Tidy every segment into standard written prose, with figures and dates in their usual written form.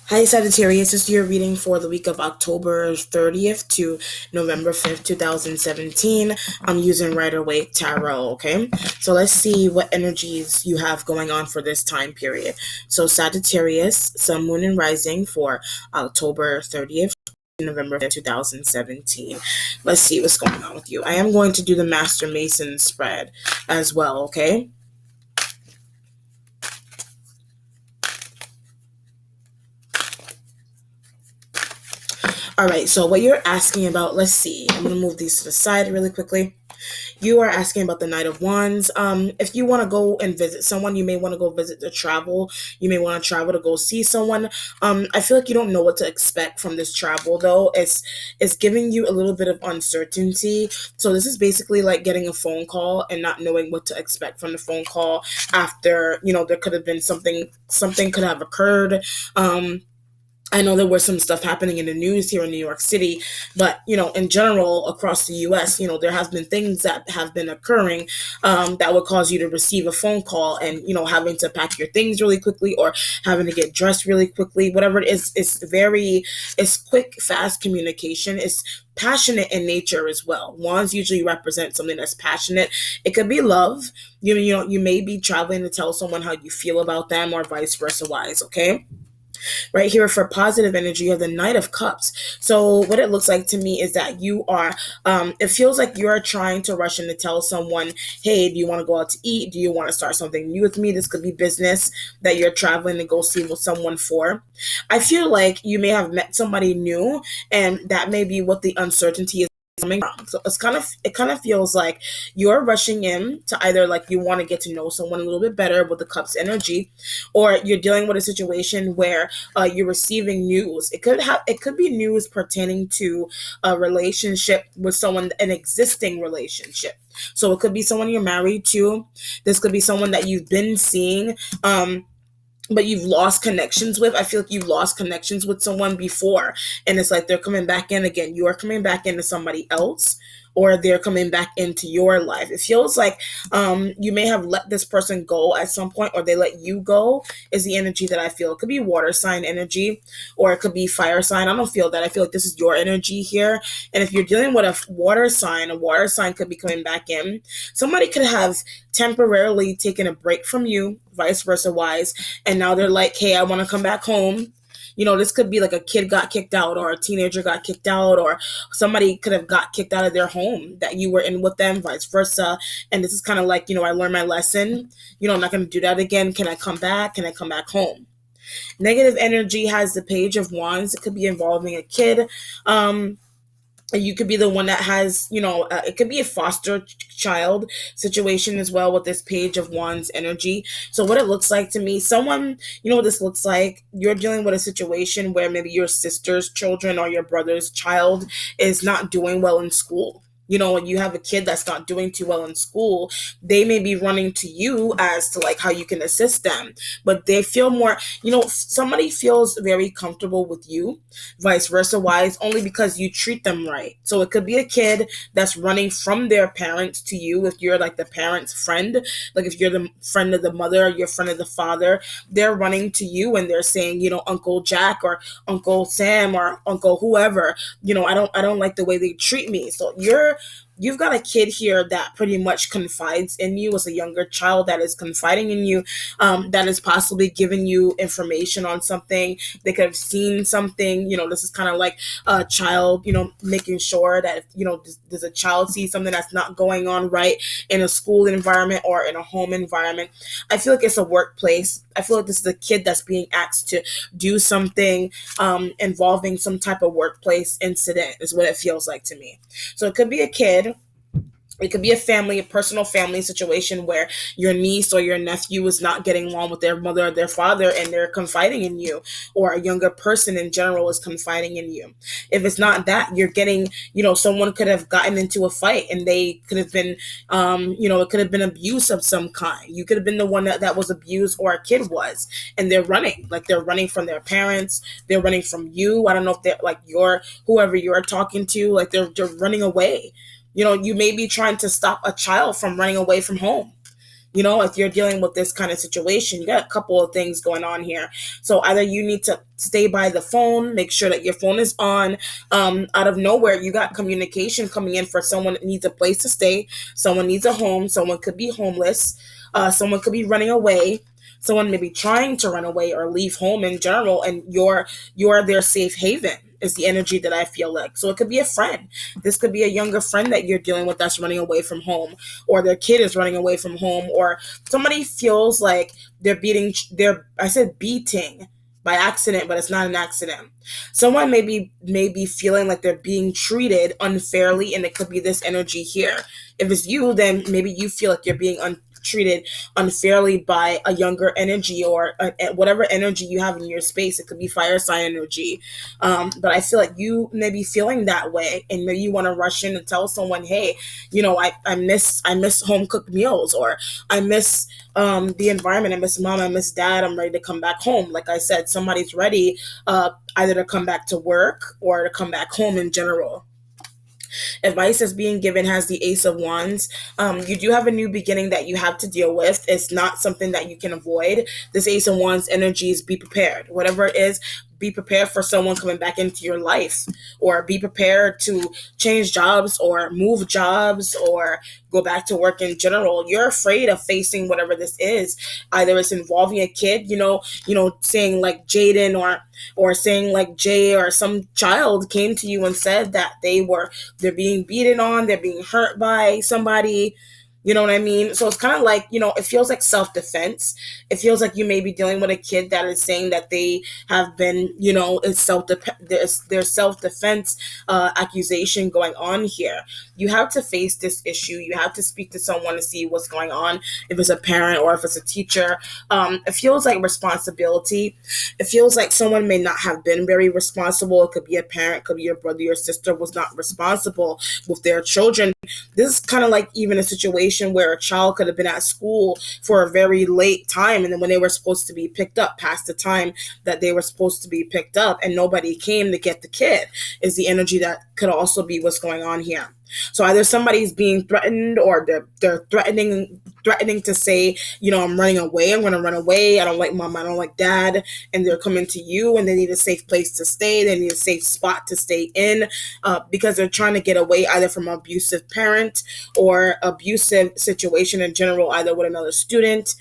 Hi, Sagittarius. This is your reading for the week of October 30th to November 5th, 2017. I'm using Rider Waite Tarot, okay? So let's see what energies you have going on for this time period. So, Sagittarius, Sun, Moon, and Rising for October 30th to November 5th, 2017. Let's see what's going on with you. I am going to do the Master Mason spread as well, okay? All right, so what you're asking about, let's see. I'm going to move these to the side really quickly. You are asking about the Knight of Wands. If you want to go and visit someone, you may want to go visit to travel. You may want to travel to go see someone. I feel like you don't know what to expect from this travel, though. It's giving you a little bit of uncertainty. So this is basically like getting a phone call and not knowing what to expect from the phone call after, there could have been something could have occurred. I know there was some stuff happening in the news here in New York City, but in general across the U.S., there has been things that have been occurring that would cause you to receive a phone call and having to pack your things really quickly or having to get dressed really quickly. Whatever it is, it's quick, fast communication. It's passionate in nature as well. Wands usually represent something that's passionate. It could be love. You may be traveling to tell someone how you feel about them or vice versa wise. Okay. Right here for positive energy, you have the Knight of Cups. So what it looks like to me is that you are, it feels like you're trying to rush in to tell someone, hey, do you want to go out to eat? Do you want to start something new with me? This could be business that you're traveling to go see with someone for. I feel like you may have met somebody new, and that may be what the uncertainty is coming from. So it kind of feels like you're rushing in to either like you want to get to know someone a little bit better with the cups energy, or you're dealing with a situation where you're receiving news. It could be news pertaining to a relationship with someone, an existing relationship. So it could be someone you're married to. This could be someone that you've been seeing. But you've lost connections with. I feel like you've lost connections with someone before, and it's like they're coming back in again. You are coming back into somebody else, or they're coming back into your life. It feels like you may have let this person go at some point, or they let you go, is the energy that I feel. It could be water sign energy, or it could be fire sign. I don't feel that. I feel like this is your energy here. And if you're dealing with a water sign could be coming back in. Somebody could have temporarily taken a break from you, vice versa wise, and now they're like, hey, I want to come back home. This could be like a kid got kicked out, or a teenager got kicked out, or somebody could have got kicked out of their home that you were in with them, vice versa. And this is kind of like, I learned my lesson. I'm not going to do that again. Can I come back? Can I come back home? Negative energy has the Page of Wands. It could be involving a kid. You could be the one that has, it could be a foster child situation as well with this Page of Wands energy. So what it looks like to me, someone, what this looks like, you're dealing with a situation where maybe your sister's children or your brother's child is not doing well in school. When you have a kid that's not doing too well in school, they may be running to you as to like how you can assist them. But they feel more, somebody feels very comfortable with you, vice versa wise, only because you treat them right. So it could be a kid that's running from their parents to you if you're like the parent's friend. Like if you're the friend of the mother, or your friend of the father, they're running to you and they're saying, Uncle Jack or Uncle Sam or Uncle whoever, I don't like the way they treat me. So you've got a kid here that pretty much confides in you, as a younger child that is confiding in you, that is possibly giving you information on something. They could have seen something. This is kind of like a child, making sure that if, does a child see something that's not going on right in a school environment or in a home environment. I feel like it's a workplace. I feel like this is a kid that's being asked to do something involving some type of workplace incident, is what it feels like to me. So it could be a kid. It could be a personal family situation where your niece or your nephew is not getting along with their mother or their father and they're confiding in you, or a younger person in general is confiding in you. If it's not that, you're getting, someone could have gotten into a fight and they could have been, it could have been abuse of some kind. You could have been the one that was abused, or a kid was, and they're running from their parents. They're running from you. I don't know if they're like whoever you're talking to, like they're running away. You may be trying to stop a child from running away from home. If you're dealing with this kind of situation, you got a couple of things going on here. So either you need to stay by the phone, make sure that your phone is on. Out of nowhere, you got communication coming in for someone that needs a place to stay, someone needs a home, someone could be homeless, someone could be running away. Someone may be trying to run away or leave home in general, and you're their safe haven is the energy that I feel like. So it could be a friend. This could be a younger friend that you're dealing with that's running away from home, or their kid is running away from home, or somebody feels like I said beating by accident, but it's not an accident. Someone may be feeling like they're being treated unfairly, and it could be this energy here. If it's you, then maybe you feel like you're being treated unfairly by a younger energy, or whatever energy you have in your space. It could be fire sign energy. But I feel like you may be feeling that way, and maybe you want to rush in and tell someone, hey, I miss home cooked meals, or I miss the environment. I miss mom. I miss dad. I'm ready to come back home. Like I said, somebody's ready either to come back to work or to come back home in general. Advice that's being given has the Ace of Wands. You do have a new beginning that you have to deal with. It's not something that you can avoid. This Ace of Wands energy is be prepared. Whatever it is, be prepared for someone coming back into your life, or be prepared to change jobs or move jobs or go back to work in general. You're afraid of facing whatever this is. Either it's involving a kid, saying like Jaden, or saying like Jay, or some child came to you and said that they're being beaten on, they're being hurt by somebody. You know what I mean? So it's kind of like, it feels like self-defense. It feels like you may be dealing with a kid that is saying that they have been, there's self-defense accusation going on here. You have to face this issue. You have to speak to someone to see what's going on, if it's a parent or if it's a teacher. It feels like responsibility. It feels like someone may not have been very responsible. It could be a parent, could be your brother, your sister was not responsible with their children. This is kind of like even a situation where a child could have been at school for a very late time, and then when they were supposed to be picked up, past the time that they were supposed to be picked up, and nobody came to get the kid, is the energy that could also be what's going on here. So either somebody's being threatened, or they're threatening to say, I'm running away. I'm going to run away. I don't like mom. I don't like dad. And they're coming to you, and they need a safe place to stay. They need a safe spot to stay in, because they're trying to get away either from an abusive parent or abusive situation in general, either with another student.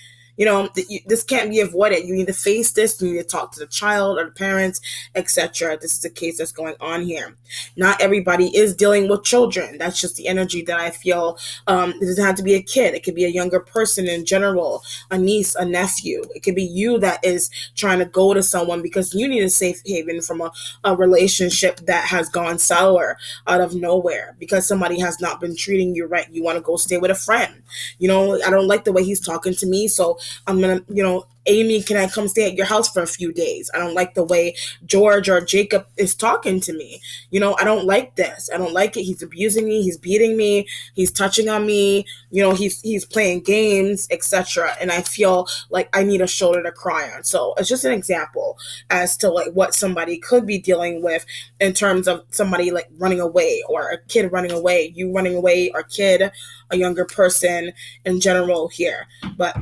This can't be avoided. You need to face this. You need to talk to the child or the parents, etc. This is the case that's going on here. Not everybody is dealing with children. That's just the energy that I feel. It doesn't have to be a kid. It could be a younger person in general, a niece, a nephew. It could be you that is trying to go to someone because you need a safe haven from a relationship that has gone sour out of nowhere because somebody has not been treating you right. You want to go stay with a friend. I don't like the way he's talking to me, so I'm going to, Amy, can I come stay at your house for a few days? I don't like the way George or Jacob is talking to me. I don't like this. I don't like it. He's abusing me. He's beating me. He's touching on me. He's playing games, etc. And I feel like I need a shoulder to cry on. So it's just an example as to like what somebody could be dealing with in terms of somebody like running away, or a kid running away, you running away, or kid, a younger person in general here. But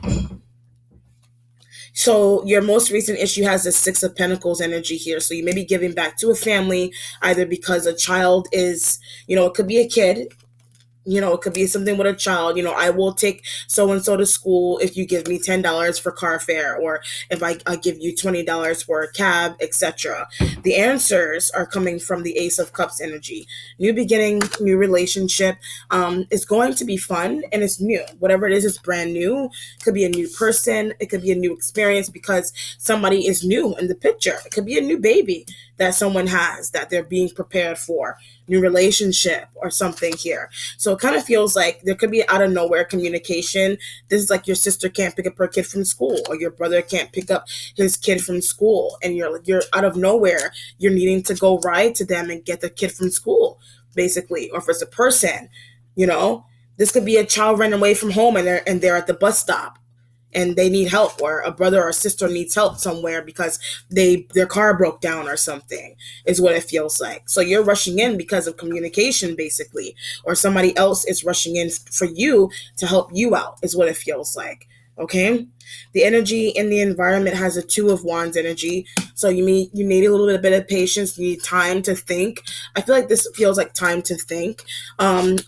so your most recent issue has the Six of Pentacles energy here. So you may be giving back to a family, either because a child is, it could be a kid. It could be something with a child. I will take so-and-so to school if you give me $10 for car fare, or if I give you $20 for a cab, etc. The answers are coming from the Ace of Cups energy. New beginning, new relationship. It's going to be fun, and it's new. Whatever it is, it's brand new. It could be a new person. It could be a new experience because somebody is new in the picture. It could be a new baby that someone has that they're being prepared for. New relationship or something here. So it kind of feels like there could be out of nowhere communication. This is like your sister can't pick up her kid from school, or your brother can't pick up his kid from school, and you're out of nowhere, you're needing to go ride to them and get the kid from school, basically. Or if it's a person, this could be a child running away from home, and they're at the bus stop. and they need help, or a brother or sister needs help somewhere because their car broke down or something, is what it feels like. So you're rushing in because of communication, basically, or somebody else is rushing in for you to help you out, is what it feels like. Okay. The energy in the environment has a Two of Wands energy. So you need a little bit of patience. You need time to think. I feel like this feels like time to think.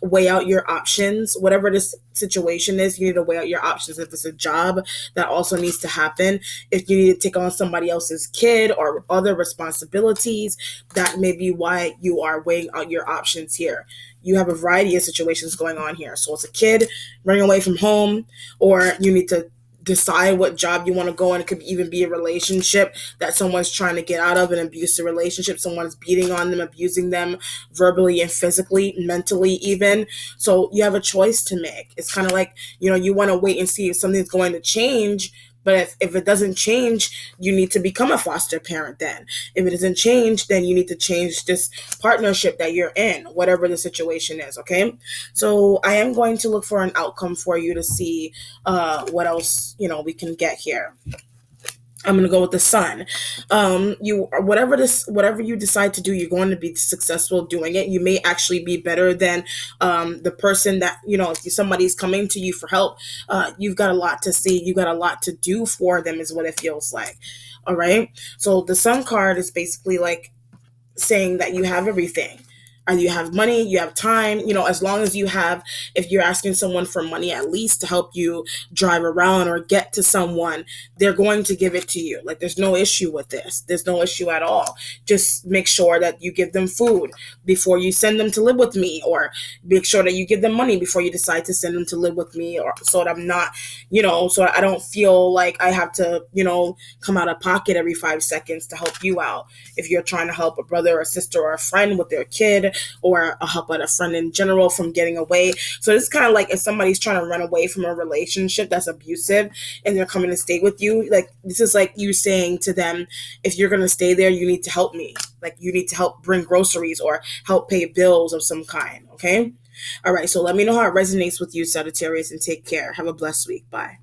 Weigh out your options. Whatever this situation is, you need to weigh out your options. If it's a job, that also needs to happen. If you need to take on somebody else's kid or other responsibilities, that may be why you are weighing out your options here. You have a variety of situations going on here. So it's a kid running away from home, or you need to decide what job you want to go in. It could even be a relationship that someone's trying to get out of, an abusive relationship. Someone's beating on them, abusing them verbally and physically, mentally even. So you have a choice to make. It's kind of like, you want to wait and see if something's going to change. But if it doesn't change, you need to become a foster parent then. If it doesn't change, then you need to change this partnership that you're in, whatever the situation is, okay? So I am going to look for an outcome for you to see what else, we can get here. I'm gonna go with the Sun. Whatever you decide to do, you're going to be successful doing it. You may actually be better than the person that if somebody's coming to you for help. You've got a lot to say. You got a lot to do for them, is what it feels like. All right. So the Sun card is basically like saying that you have everything. You have money, you have time, as long as if you're asking someone for money, at least to help you drive around or get to someone, they're going to give it to you. Like, there's no issue with this. There's no issue at all. Just make sure that you give them food before you send them to live with me, or make sure that you give them money before you decide to send them to live with me, or so that I'm not, so I don't feel like I have to, come out of pocket every 5 seconds to help you out. If you're trying to help a brother or sister or a friend with their kid, or help out a friend in general from getting away. So it's kind of like if somebody's trying to run away from a relationship that's abusive and they're coming to stay with you, like, this is like you saying to them, if you're going to stay there, you need to help me. Like, you need to help bring groceries or help pay bills of some kind. Okay. All right. So let me know how it resonates with you, Sagittarius, and take care. Have a blessed week. Bye.